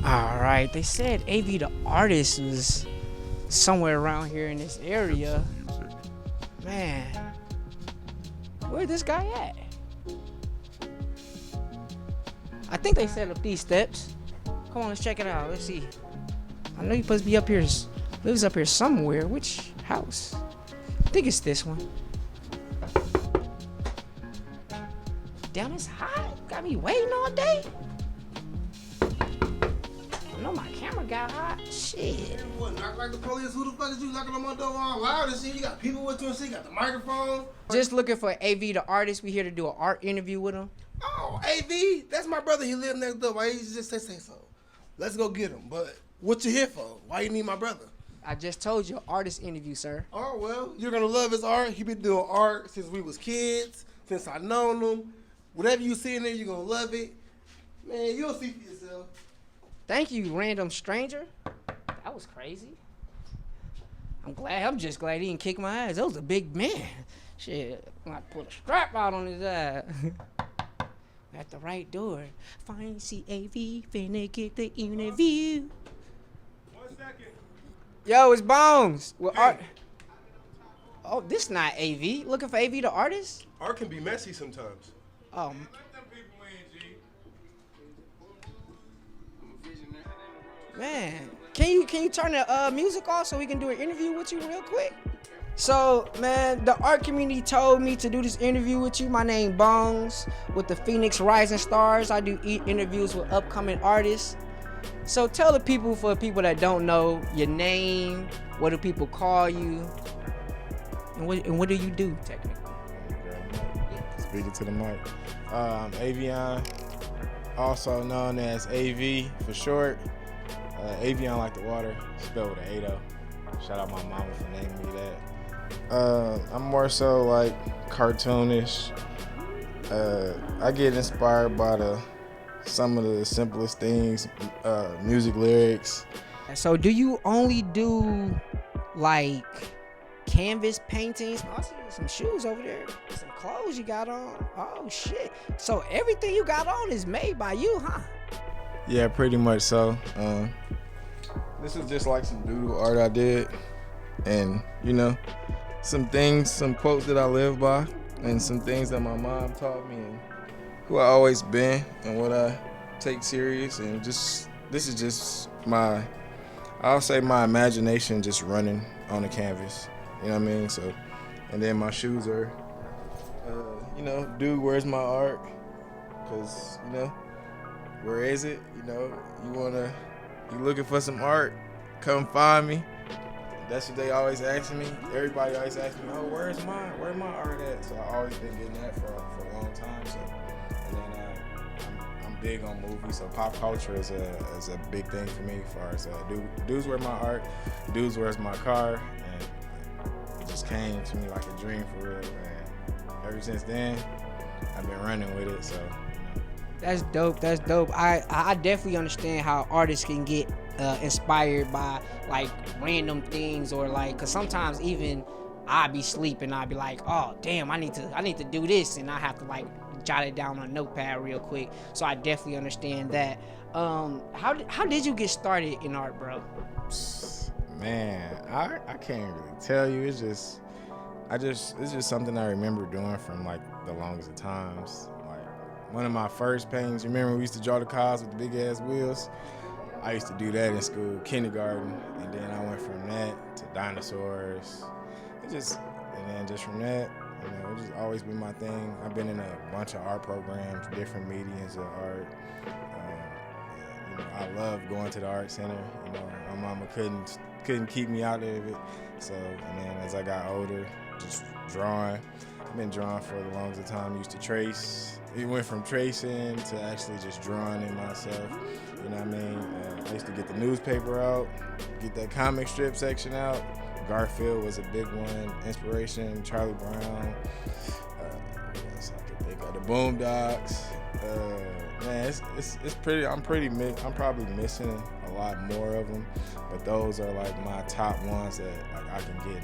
All right, they said AV the artist was somewhere around here in this area. Man, where this guy at? I think they set up these steps. Come on, let's check it out. Let's see. I know you're supposed to be up here, lives up here somewhere. Which house? I think it's this one. Damn, it's hot. Got me waiting all day. I know my camera got hot. Shit. What, knock like the police? Who the fuck is you knocking on my door all loud and shit? You got people with you and shit, you got the microphone. Just looking for AV the artist. We here to do an art interview with him. Oh, AV, that's my brother. He live next door. Why you just say so? Let's go get him. But what you here for? Why you need my brother? I just told you, artist interview, sir. Oh, well, you're going to love his art. He been doing art since we was kids, since I known him. Whatever you see in there, you're going to love it. Man, you'll see for yourself. Thank you, random stranger. That was crazy. I'm just glad he didn't kick my ass. That was a big man. Shit, I might put a strap out on his ass. At the right door. Fine, CAV, finna get the interview. 1 second. Yo, it's Bones. Well, Hey. art. Oh, this not AV. Looking for AV the artist? Art can be messy sometimes. Oh, Let them people in, G. man. Can you turn the music off so we can do an interview with you real quick? So, man, the art community told me to do this interview with you. My name Bones with the Phoenix Rising Stars. I do interviews with upcoming artists. So tell the people, for people that don't know, your name, what do people call you, and what do you do technically? Speaking to the mic. Avion, also known as AV for short. Avion like the water, spelled with an 8-0. Shout out my mama for naming me that. I'm more so like cartoonish. I get inspired by some of the simplest things, music lyrics. So do you only do like canvas paintings? I see some shoes over there, some clothes you got on. Oh shit. So everything you got on is made by you, huh? Yeah, pretty much so. This is just like some doodle art I did, and some things, some quotes that I live by, and some things that my mom taught me, and who I always been, and what I take serious, and this is just I'll say my imagination just running on the canvas. You know what I mean? So, and then my shoes are, dude, where's my art? Cause where is it? You looking for some art? Come find me. That's what they always ask me. Everybody always asks me, oh, where's my art at? So I always been getting that for a long time. So, and then I'm big on movies. So pop culture is a big thing for me. As far as dudes where my art, dudes where's my car, and it just came to me like a dream for real. And ever since then, I've been running with it. So. That's dope. That's dope. I definitely understand how artists can get inspired by like random things, or like, cause sometimes even I be sleeping, I be like, oh damn, I need to do this, and I have to like jot it down on a notepad real quick. So I definitely understand that. How did you get started in art, bro? Man, I can't really tell you. It's just something I remember doing from like the longest of times. One of my first paintings, remember we used to draw the cars with the big ass wheels? I used to do that in school, kindergarten, and then I went from that to dinosaurs. And then just from that, it's just always been my thing. I've been in a bunch of art programs, different mediums of art. I love going to the art center. My mama couldn't keep me out of it. So, and then as I got older, just drawing. I've been drawing for the longest time. Used to trace. It went from tracing to actually just drawing it myself. You know what I mean? I used to get the newspaper out, get that comic strip section out. Garfield was a big one. Inspiration, Charlie Brown. What else I can think of? The Boondocks. Man, it's pretty. I'm probably missing a lot more of them, but those are like my top ones that I can get.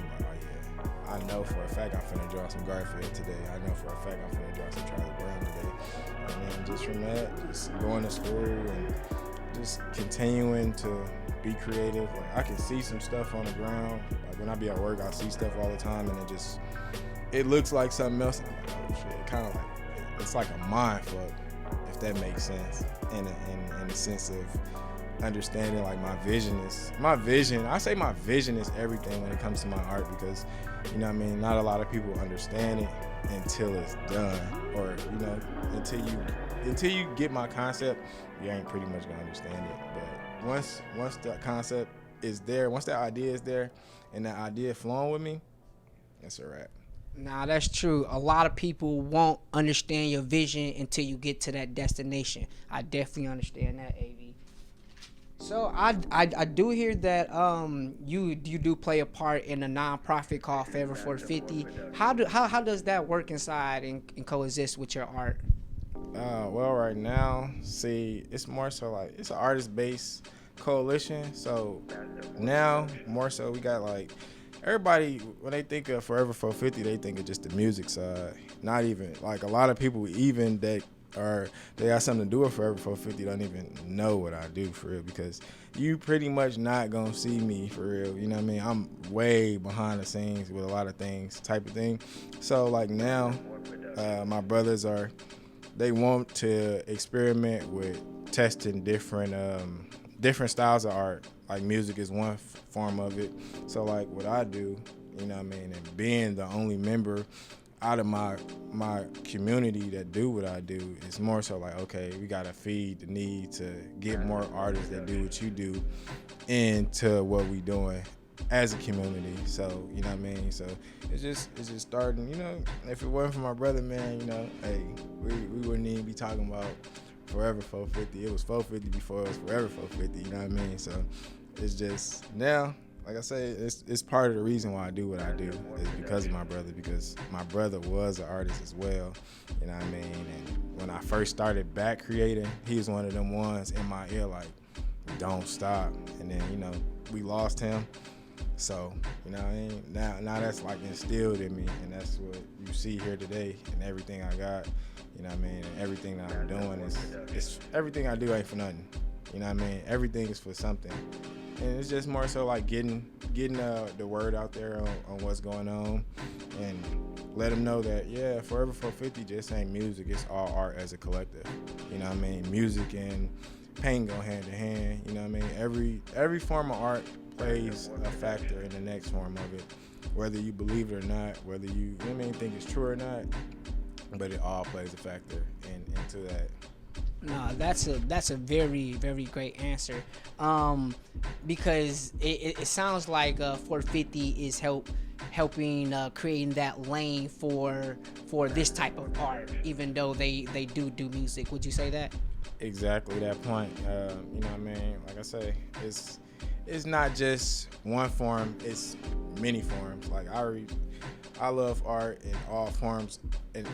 I know for a fact I'm finna draw some Garfield today. I know for a fact I'm finna draw some Charlie Brown today. And then just from that, just going to school and just continuing to be creative. Like I can see some stuff on the ground. Like when I be at work, I see stuff all the time, and it looks like something else. I'm like, oh shit, kind of like it's like a mind fuck, if that makes sense. In the sense of understanding, like my vision. I say my vision is everything when it comes to my art, because you know what I mean, not a lot of people understand it until it's done, or you know, until you get my concept, you ain't pretty much gonna understand it. But once the concept is there, once that idea is there, and that idea flowing with me, that's a wrap. Nah, that's true. A lot of people won't understand your vision until you get to that destination. I definitely understand that, AV. So I do hear that you do play a part in a nonprofit called Forever 450. How does that work inside and coexist with your art? Well, right now, see, it's more so like it's an artist-based coalition. So now, more so, we got like everybody, when they think of Forever 450, they think of just the music side. Not even like a lot of people, even that they got something to do with Forever 450, don't even know what I do for real, because you pretty much not gonna see me for real. You know what I mean? I'm way behind the scenes with a lot of things, type of thing. So like now, my brothers they want to experiment with testing different styles of art. Like music is one form of it. So like what I do, you know what I mean, and being the only member out of my community that do what I do, it's more so like, okay, we gotta feed the need to get more artists that do what you do into what we doing as a community. So you know what I mean, so it's just starting. You know, if it wasn't for my brother, man, you know, hey, we wouldn't even be talking about Forever 450. It was 450 before it was Forever 450. You know what I mean? So it's just now, like I say, it's part of the reason why I do what I do is because of my brother, because my brother was an artist as well. You know what I mean? And when I first started back creating, he was one of them ones in my ear like, don't stop. And then, you know, we lost him. So, you know what I mean? Now that's like instilled in me, and that's what you see here today, and everything I got, you know what I mean? And everything that I'm doing is everything I do ain't for nothing. You know what I mean? Everything is for something. And it's just more so like getting the word out there on what's going on, and let them know that, yeah, Forever 450 just ain't music, it's all art as a collective. You know what I mean? Music and pain go hand in hand, you know what I mean? Every form of art plays a factor in the next form of it, whether you believe it or not, whether you know what I mean, think it's true or not, but it all plays a factor into that. No, that's a very, very great answer. Because it sounds like 450 is helping creating that lane for this type of art, even though they do music. Would you say that? Exactly that point. You know what I mean? Like I say, it's not just one form, it's many forms. Like I love art in all forms and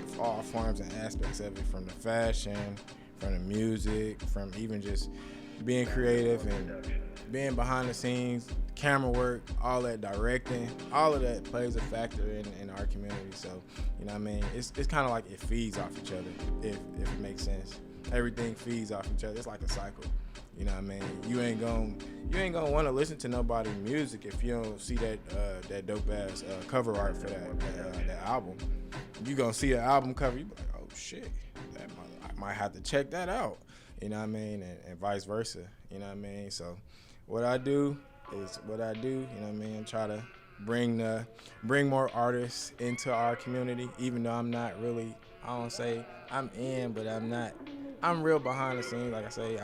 aspects of it, from the fashion, from the music, from even just being creative and being behind the scenes, camera work, all that directing, all of that plays a factor in our community. So, you know what I mean? It's kind of like it feeds off each other, if it makes sense. Everything feeds off each other. It's like a cycle. You know what I mean? You ain't gonna want to listen to nobody's music if you don't see that dope ass cover art for that album. You gonna see an album cover, you be like, oh shit, I might have to check that out. You know what I mean? And vice versa. You know what I mean? So what I do is what I do. You know what I mean? Try to bring more artists into our community, even though I'm not really, I don't say I'm in, but I'm not. I'm real behind the scenes. Like I say,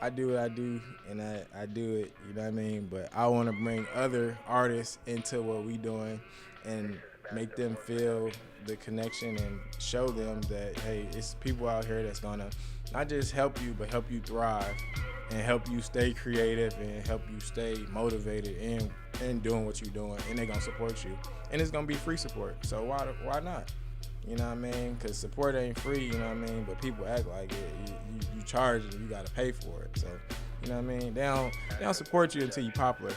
I do what I do, and I do it, you know what I mean? But I want to bring other artists into what we doing and make them feel the connection and show them that, hey, it's people out here that's going to not just help you, but help you thrive and help you stay creative and help you stay motivated in doing what you're doing, and they're going to support you. And it's going to be free support, so why not? You know what I mean? Because support ain't free, you know what I mean? But people act like it. You charge it, you got to pay for it. So, you know what I mean? They don't support you until you popular.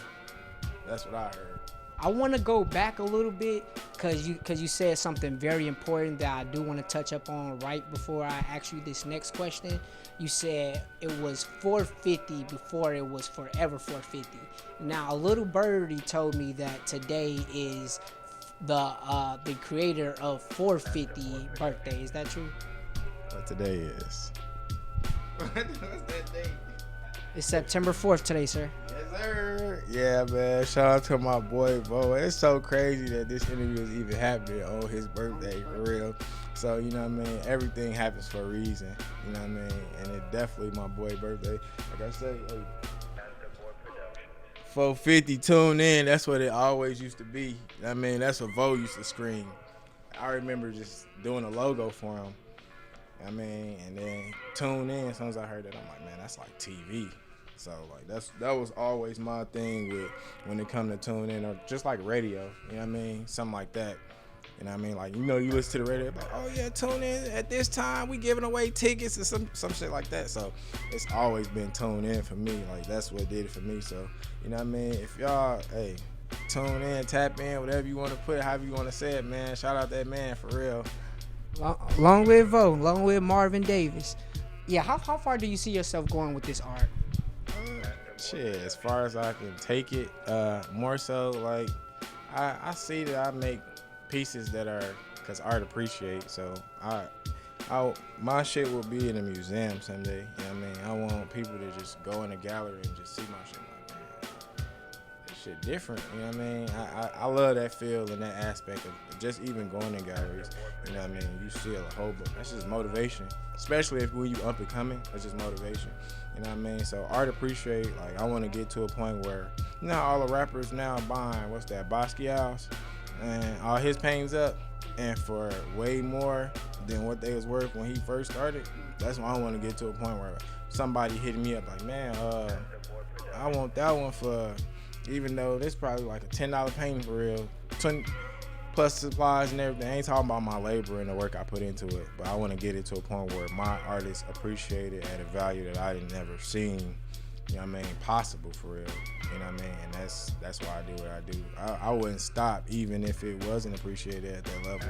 That's what I heard. I want to go back a little bit, cause you said something very important that I do want to touch up on right before I ask you this next question. You said it was 450 before it was forever 450. Now a little birdie told me that today is the creator of 450 birthday. Is that true? What today is? What's that date? It's September 4th today, sir. Yes, sir. Yeah, man. Shout out to my boy, Bo. It's so crazy that this interview is even happening on his birthday, for real. So, you know what I mean? Everything happens for a reason. You know what I mean? And it definitely my boy's birthday. Like I said, hey, 450, tune in. That's what it always used to be. I mean, that's what Vo used to scream. I remember just doing a logo for him. I mean, and then tune in. As soon as I heard that, I'm like, man, that's like TV. So like that was always my thing with when it come to tune in, or just like radio. You know what I mean? Something like that. You know what I mean? Like, you know, you listen to the radio, like, oh yeah, tune in at this time. We giving away tickets or some shit like that. So it's always been tune in for me. Like, that's what did it for me. So, you know what I mean? If y'all, hey, tune in, tap in, whatever you want to put, however you want to say it, man. Shout out that man for real. Long live Vo, long live Marvin Davis. Yeah, how far do you see yourself going with this art? Shit, as far as I can take it, more so like I see that I make pieces that are, cause art appreciate. So my shit will be in a museum someday. You know what I mean? I want people to just go in a gallery and just see my shit. Like, man, this shit different. You know what I mean? I love that feel and that aspect of just even going in galleries. You know what I mean? You see a whole book. That's just motivation, especially when you up and coming. That's just motivation. You know what I mean? So art appreciate. Like, I want to get to a point where, you know, all the rappers now buying Basquiat's and all his paintings up, and for way more than what they was worth when he first started. That's why I want to get to a point where somebody hitting me up like, man, I want that one for, even though this probably like a $10 painting for real, 20 plus supplies and everything. I ain't talking about my labor and the work I put into it, but I want to get it to a point where my artists appreciate it at a value that I had never seen, you know what I mean, possible for real. You know what I mean? And that's why I do what I do. I wouldn't stop even if it wasn't appreciated at that level.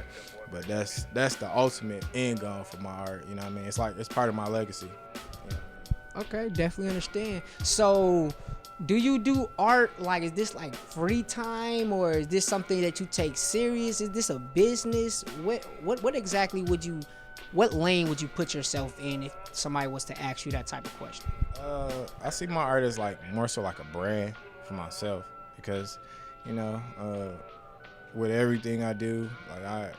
But that's the ultimate end goal for my art. You know what I mean? It's like, it's part of my legacy. You know? Okay, definitely understand. So, do you do art, like, is this like free time, or is this something that you take serious? Is this a business? What exactly what lane would you put yourself in if somebody was to ask you that type of question? I see my art as like more so like a brand for myself, because, you know, with everything I do, like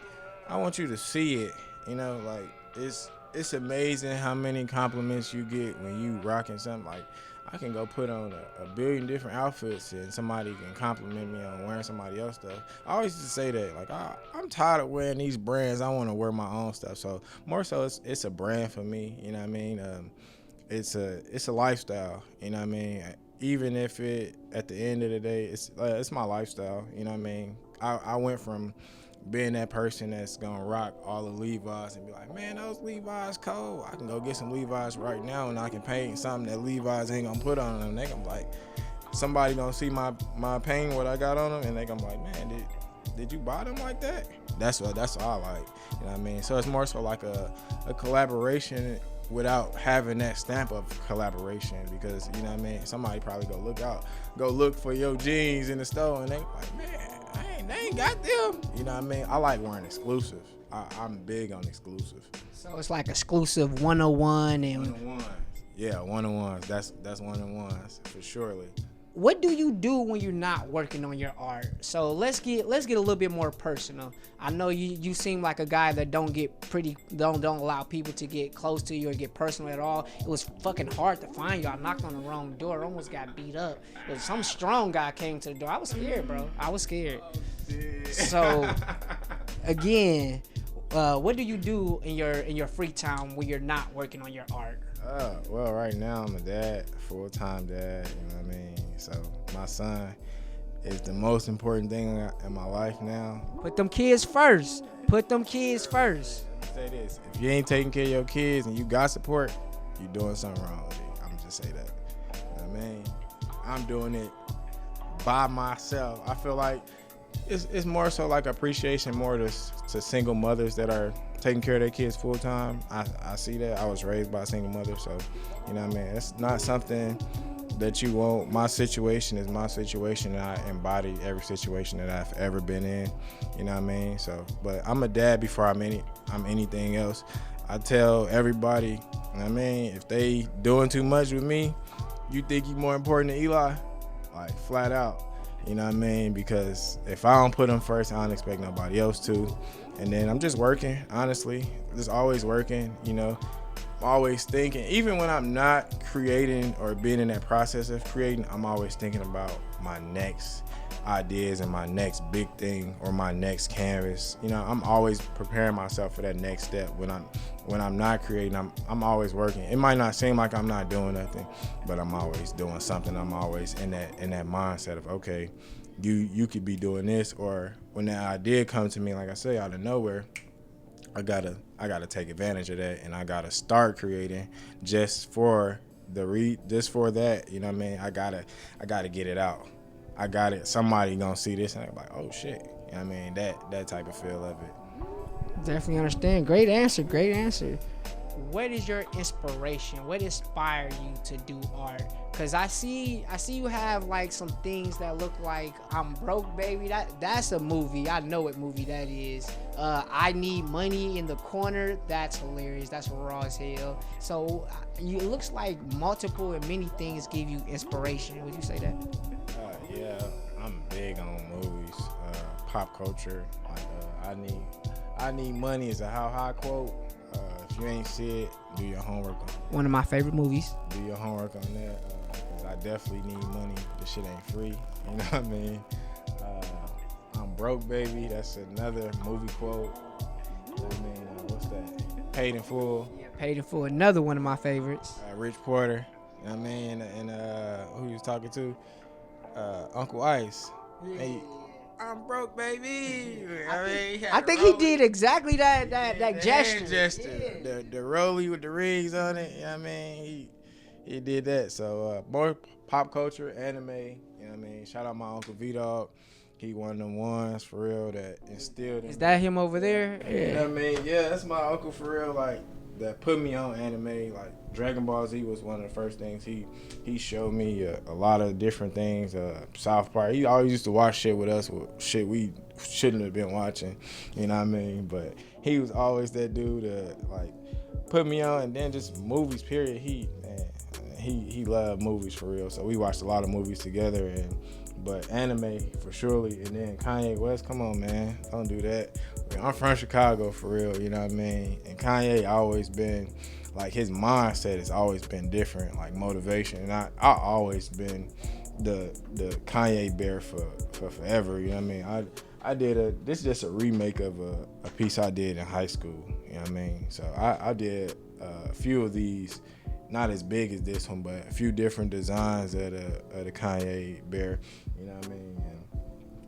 I want you to see it. You know, like it's amazing how many compliments you get when you rocking something. Like, I can go put on a billion different outfits and somebody can compliment me on wearing somebody else's stuff. I always used to say that, like, I'm tired of wearing these brands. I want to wear my own stuff. So more so, it's a brand for me. You know what I mean? It's a lifestyle. You know what I mean? Even if it, at the end of the day, it's my lifestyle. You know what I mean? I went from being that person that's gonna rock all the Levi's and be like, man, those Levi's cold. I can go get some Levi's right now and I can paint something that Levi's ain't gonna put on them. They gonna be like, somebody gonna see my paint, what I got on them, and they gonna be like, man, did you buy them like that? That's what I like. You know what I mean? So it's more so like a collaboration without having that stamp of collaboration, because, you know what I mean, somebody probably go look for your jeans in the store and they like, man, they ain't got them. You know what I mean? I like wearing exclusive. I'm big on exclusive. So it's like exclusive 101 and 101. Yeah, 101s. That's 101s for surely. What do you do when you're not working on your art? So let's get a little bit more personal. I know you seem like a guy that don't allow people to get close to you or get personal at all. It was fucking hard to find you. I knocked on the wrong door, almost got beat up. Some strong guy came to the door. I was scared, bro. I was scared. So again, what do you do in your free time when you're not working on your art? Well, right now I'm a dad, full-time dad, you know what I mean? So my son is the most important thing in my life now. Put them kids first. Put them kids first. Say this, if you ain't taking care of your kids and you got support, you're doing something wrong with it. I'm gonna just say that. You know what I mean? I'm doing it by myself. I feel like it's more so like appreciation more to single mothers that are taking care of their kids full time. I see that. I was raised by a single mother, so you know what I mean. It's not something that you want. My situation is my situation, and I embody every situation that I've ever been in. You know what I mean? So, but I'm a dad before I'm anything else. I tell everybody, you know what I mean, if they doing too much with me, you think you more important than Eli? Like flat out. You know what I mean? Because if I don't put them first, I don't expect nobody else to. And then I'm just working, honestly. Just always working, you know. I'm always thinking, even when I'm not creating or being in that process of creating, I'm always thinking about my next ideas and my next big thing or my next canvas. You know, I'm always preparing myself for that next step. When I'm not creating, I'm always working. It might not seem like I'm not doing nothing, but I'm always doing something. I'm always in that mindset of, okay, you could be doing this. Or when that idea comes to me, like I say, out of nowhere, I gotta take advantage of that, and I gotta start creating just for that. You know what I mean? I gotta get it out. I got it. Somebody gonna see this and they're like, oh shit. You know what I mean? That type of feel of it. Definitely understand. Great answer. What is your inspiration? What inspired you to do art? Cause I see you have like some things that look like I'm Broke Baby. That's a movie. I know what movie that is. I Need Money in the Corner. That's hilarious. That's raw as hell. So it looks like multiple and many things give you inspiration. Would you say that? Yeah, I'm big on movies, pop culture. Like I Need Money is a How High quote. If you ain't see it, do your homework on it. One of my favorite movies. Do your homework on that, because I definitely need money. This shit ain't free, you know what I mean? I'm Broke Baby, that's another movie quote. You know what I mean? What's that? Paid in Full. Yeah, Paid in Full, another one of my favorites. Rich Porter, you know what I mean? And who you was talking to? Uncle Ice. Yeah. Hey, I'm broke, baby. I think he did exactly that gesture. Yeah. The rollie with the rings on it. You know what I mean? He did that. So more pop culture, anime. You know what I mean? Shout out my Uncle V-Dog. He one of them ones for real that instilled in Is that him over there? Yeah. You know what I mean? Yeah, that's my uncle for real. Like that put me on anime. Like Dragon Ball Z was one of the first things he showed me a lot of different things. South Park. He always used to watch shit with us, with shit we shouldn't have been watching. You know what I mean? But he was always that dude to like put me on. And then just movies. Period. He loved movies for real. So we watched a lot of movies together. But anime for surely. And then Kanye West. Come on, man. Don't do that. I'm from Chicago for real. You know what I mean? And Kanye always been. Like his mindset has always been different, like motivation, and I always been the Kanye bear for forever. You know what I mean? I did this is just a remake of a piece I did in high school. You know what I mean? So I did a few of these, not as big as this one, but a few different designs of the Kanye bear. You know what I mean? And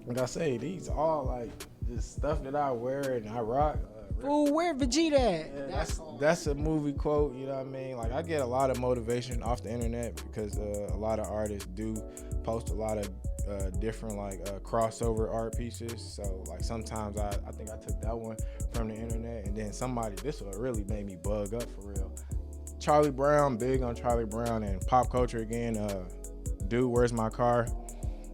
like I say, these all like just stuff that I wear and I rock. Fool, where Vegeta at? Yeah, that's a movie quote, you know what I mean? Like I get a lot of motivation off the internet because a lot of artists do post a lot of different like crossover art pieces. So like sometimes I think I took that one from the internet, and then this one really made me bug up for real. Charlie Brown, big on Charlie Brown and pop culture again. Dude, Where's My Car?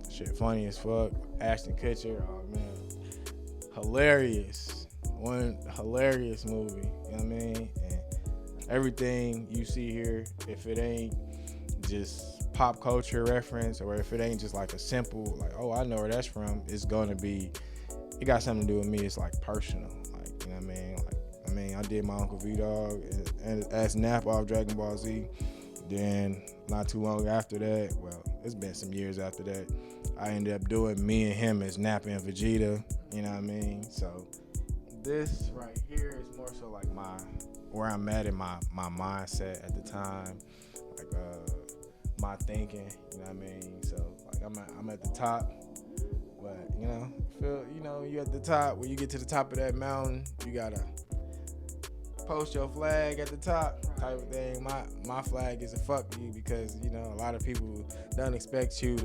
Shit funny as fuck. Ashton Kutcher, oh man, hilarious. One hilarious movie, you know what I mean? And everything you see here, if it ain't just pop culture reference, or if it ain't just like a simple, like, oh, I know where that's from, it's gonna be, it got something to do with me. It's like personal, like, you know what I mean? I did my Uncle V-Dog as Nap off Dragon Ball Z. Then not too long after that, well, it's been some years after that, I ended up doing me and him as Nap and Vegeta, you know what I mean? So this right here is more so like where I'm at in my mindset at the time, like my thinking, you know what I mean? So like I'm at the top, but you at the top. When you get to the top of that mountain, you gotta post your flag at the top type of thing. My flag is a fuck you, because a lot of people don't expect you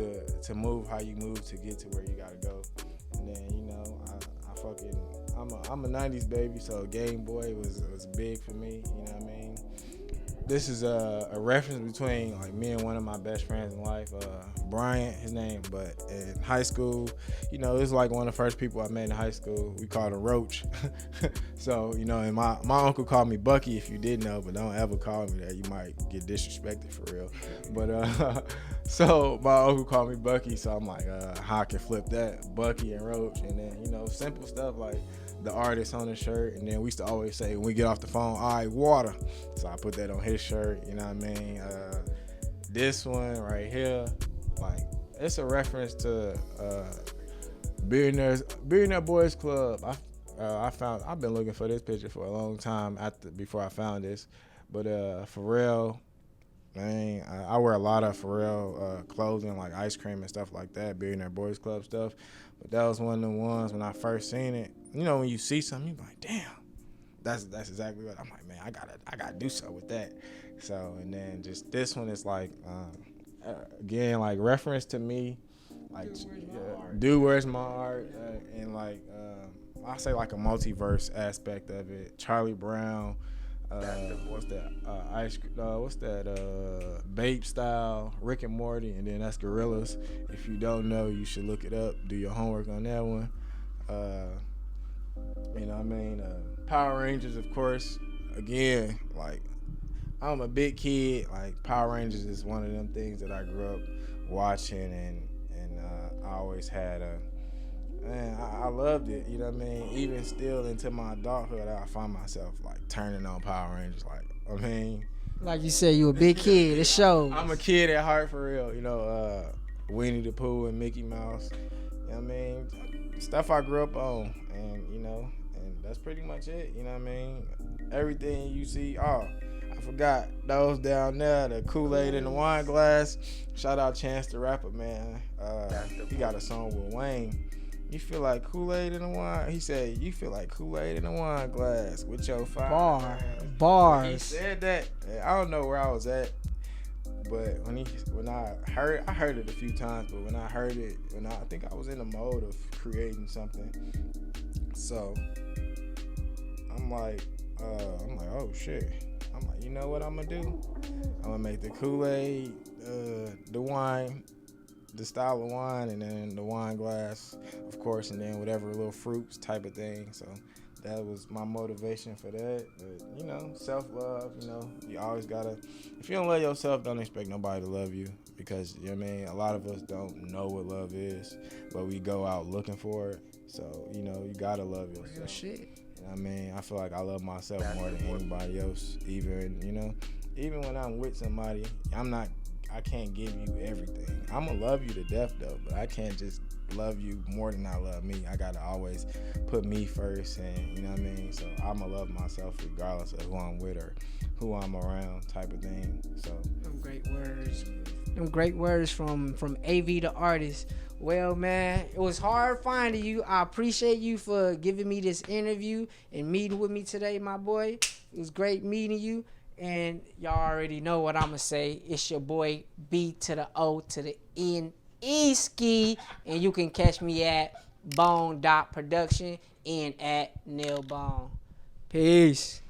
to move how you move to get to where you gotta go. And then know, I'm a 90s baby, so Game Boy was big for me, you know what I mean? This is a reference between like me and one of my best friends in life, Bryant, his name, but in high school, you know, it was like one of the first people I met in high school. We called him Roach. So, you know, and my uncle called me Bucky, if you didn't know, but don't ever call me that. You might get disrespected for real. But so my uncle called me Bucky, so I'm like, how I can flip that, Bucky and Roach, and then, you know, simple stuff like the artist on the shirt, and then we used to always say when we get off the phone, all right, water. So I put that on his shirt, you know what I mean? This one right here, like, it's a reference to Billionaire Boys Club. I've been looking for this picture for a long time before I found this, but Pharrell, man, I wear a lot of Pharrell clothing, like ice cream and stuff like that, Billionaire Boys Club stuff. But that was one of the ones when I first seen it. You know, when you see something, you're like, damn, that's exactly what I'm like, man. I gotta do something with that. So, and then just this one is like, again, like reference to me, like, dude, where's my art? And like, I say like a multiverse aspect of it. Charlie Brown. What's that Babe Style, Rick and Morty, and then that's Gorillaz. If you don't know, you should look it up, do your homework on that one. You know what I mean? Power Rangers, of course. Again, like, I'm a big kid. Like, Power Rangers is one of them things that I grew up watching, and I always had I loved it, you know what I mean? Even still into my adulthood, I find myself like turning on Power Rangers. Like, I mean, like you said, you a big kid. It shows. I'm a kid at heart for real. You know, Winnie the Pooh and Mickey Mouse. You know what I mean? Stuff I grew up on, and you know, and that's pretty much it. You know what I mean? Everything you see. Oh, I forgot those down there, the Kool-Aid in the wine glass. Shout out Chance the Rapper, man. He got a song with Wayne. You feel like Kool-Aid in the wine. He said, you feel like Kool-Aid in the wine glass with your fire. Bars. He said that. I don't know where I was at, but when I heard it a few times, but when I heard it, I think I was in the mode of creating something. So I'm like, oh shit. I'm like, you know what I'm gonna do? I'm gonna make the Kool-Aid, the wine, the style of wine, and then the wine glass, of course, and then whatever little fruits type of thing. So that was my motivation for that. But, you know, self-love, you know, you always gotta, if you don't love yourself, don't expect nobody to love you, because, you know what I mean, a lot of us don't know what love is, but we go out looking for it. So, you know, you gotta love yourself. Real shit. You know what I mean? I feel like I love myself more than anybody else, even, you know, even when I'm with somebody, I can't give you everything. I'm gonna love you to death though, but I can't just love you more than I love me. I gotta always put me first, and you know what I mean? So I'm gonna love myself regardless of who I'm with or who I'm around, type of thing. So Them great words from AV the artist. Well, man, it was hard finding you. I appreciate you for giving me this interview and meeting with me today, my boy. It was great meeting you. And y'all already know what I'm going to say. It's your boy B to the O to the N E-Ski. And you can catch me at bone.production and at Neil Bone. Peace.